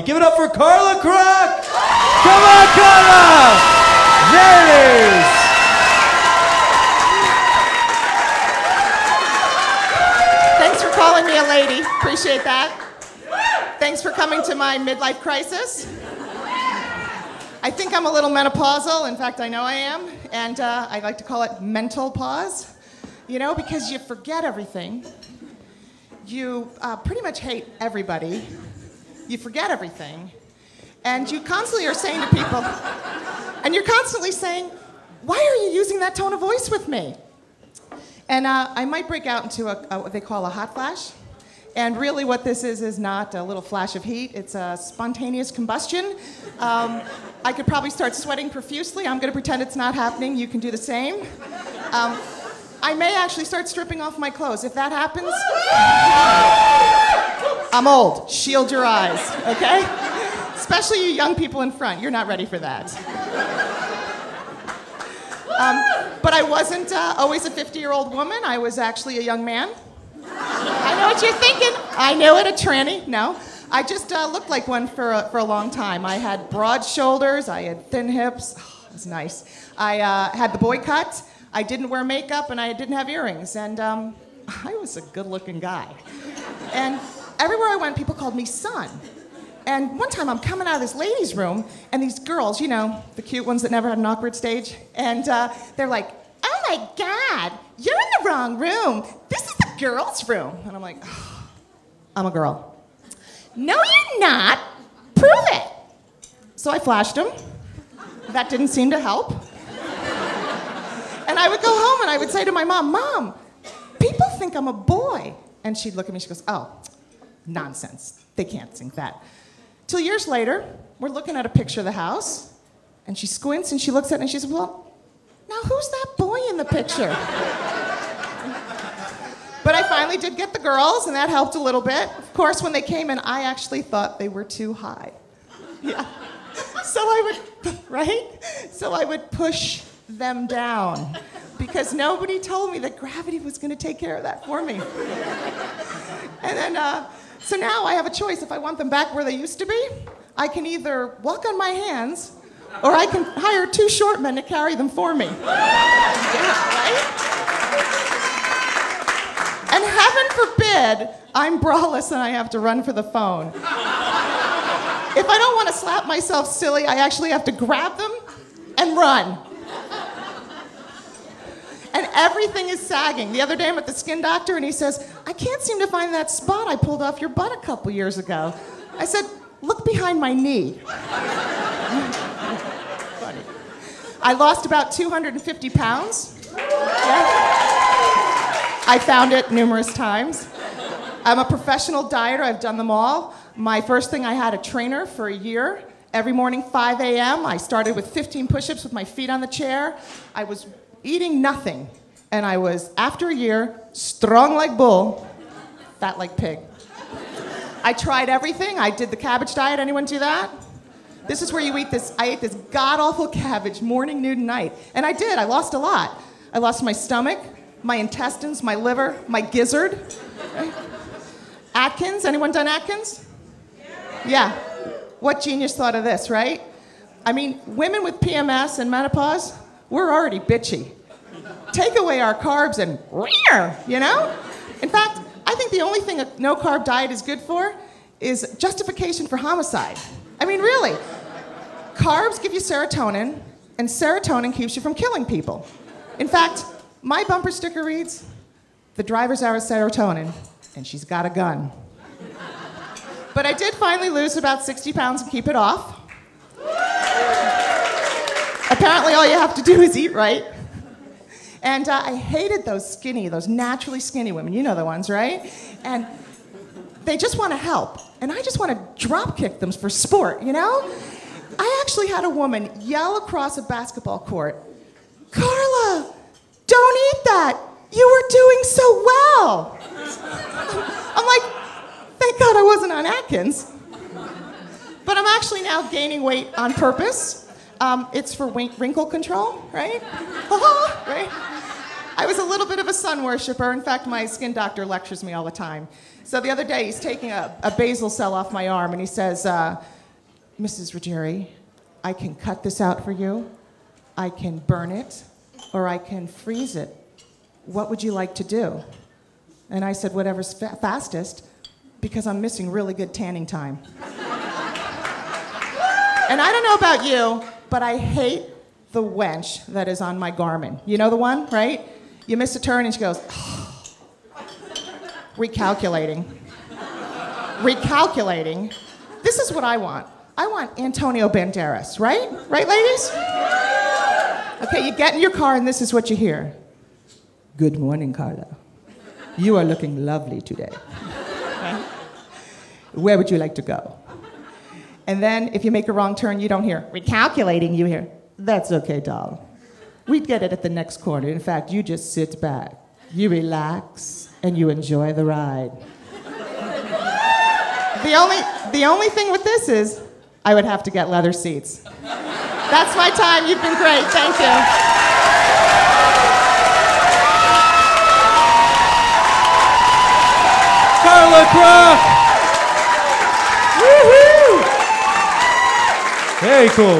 Give it up for Carla Kruck! Come on, Carla! There it is! Thanks for calling me a lady. Appreciate that. Thanks for coming to my midlife crisis. I think I'm a little menopausal. In fact, I know I am. And I like to call it mental pause. You know, because you forget everything. You pretty much hate everybody. You forget everything. And you constantly are saying to people, and you're constantly saying, why are you using that tone of voice with me? And I might break out into what they call a hot flash. And really what this is not a little flash of heat. It's a spontaneous combustion. I could probably start sweating profusely. I'm going to pretend it's not happening. You can do the same. I may actually start stripping off my clothes. If that happens, I'm old. Shield your eyes, okay? Especially you young people in front. You're not ready for that. But I wasn't always a 50-year-old woman. I was actually a young man. I know what you're thinking. I knew it, a tranny. No. I just looked like one for a long time. I had broad shoulders. I had thin hips. Oh, it was nice. I had the boy cut. I didn't wear makeup, and I didn't have earrings. And I was a good-looking guy. And everywhere I went, people called me son. And one time I'm coming out of this ladies' room, and these girls, you know, the cute ones that never had an awkward stage, and they're like, oh my God, you're in the wrong room. This is the girls' room. And I'm like, oh, I'm a girl. No, you're not. Prove it. So I flashed them. That didn't seem to help. And I would go home and I would say to my mom, Mom, people think I'm a boy. And she'd look at me, she goes, oh, nonsense. They can't think that. 2 years later, we're looking at a picture of the house, and she squints and she looks at it and she says, well, now who's that boy in the picture? But I finally did get the girls, and that helped a little bit. Of course, when they came in, I actually thought they were too high. Yeah. So I would, right? So I would push them down because nobody told me that gravity was going to take care of that for me. And then, so now I have a choice. If I want them back where they used to be, I can either walk on my hands or I can hire 2 short men to carry them for me. Yeah, right? And heaven forbid I'm braless and I have to run for the phone. If I don't want to slap myself silly, I actually have to grab them and run. And everything is sagging. The other day I'm at the skin doctor and he says, I can't seem to find that spot I pulled off your butt a couple years ago. I said, look behind my knee. Funny. I lost about 250 pounds. Yeah. I found it numerous times. I'm a professional dieter. I've done them all. My first thing, I had a trainer for a year. Every morning, 5 a.m., I started with 15 push-ups with my feet on the chair. I was eating nothing. And I was, after a year, strong like bull, fat like pig. I tried everything. I did the cabbage diet. Anyone do that? This is where you eat this. I ate this god-awful cabbage morning, noon, and night. And I did. I lost a lot. I lost my stomach, my intestines, my liver, my gizzard. Right? Atkins. Anyone done Atkins? Yeah. What genius thought of this, right? I mean, women with PMS and menopause, we're already bitchy. Take away our carbs and, you know? In fact, I think the only thing a no-carb diet is good for is justification for homicide. I mean, really. Carbs give you serotonin, and serotonin keeps you from killing people. In fact, my bumper sticker reads, the driver's hour is serotonin, and she's got a gun. But I did finally lose about 60 pounds and keep it off. Apparently all you have to do is eat right. And I hated those naturally skinny women. You know the ones, right? And they just want to help. And I just want to drop kick them for sport, you know? I actually had a woman yell across a basketball court, Carla, don't eat that. You were doing so well. I'm like, thank God I wasn't on Atkins. But I'm actually now gaining weight on purpose. It's for wrinkle control, right? Right? I I was a little bit of a sun worshiper. In fact, my skin doctor lectures me all the time. So the other day, he's taking a basal cell off my arm, and he says, Mrs. Ruggieri, I can cut this out for you, I can burn it, or I can freeze it. What would you like to do? And I said, whatever's fastest, because I'm missing really good tanning time. And I don't know about you, but I hate the wench that is on my Garmin. You know the one, right? You miss a turn and she goes, oh. Recalculating. Recalculating. This is what I want. I want Antonio Banderas, right? Right, ladies? Okay, you get in your car and this is what you hear. Good morning, Carla. You are looking lovely today. Okay? Where would you like to go? And then if you make a wrong turn, you don't hear recalculating, you hear, that's okay, doll. We'd get it at the next corner. In fact, you just sit back, you relax, and you enjoy the ride. The only thing with this is, I would have to get leather seats. That's my time. You've been great. Thank you. Carla Kruck! Woohoo! Very cool.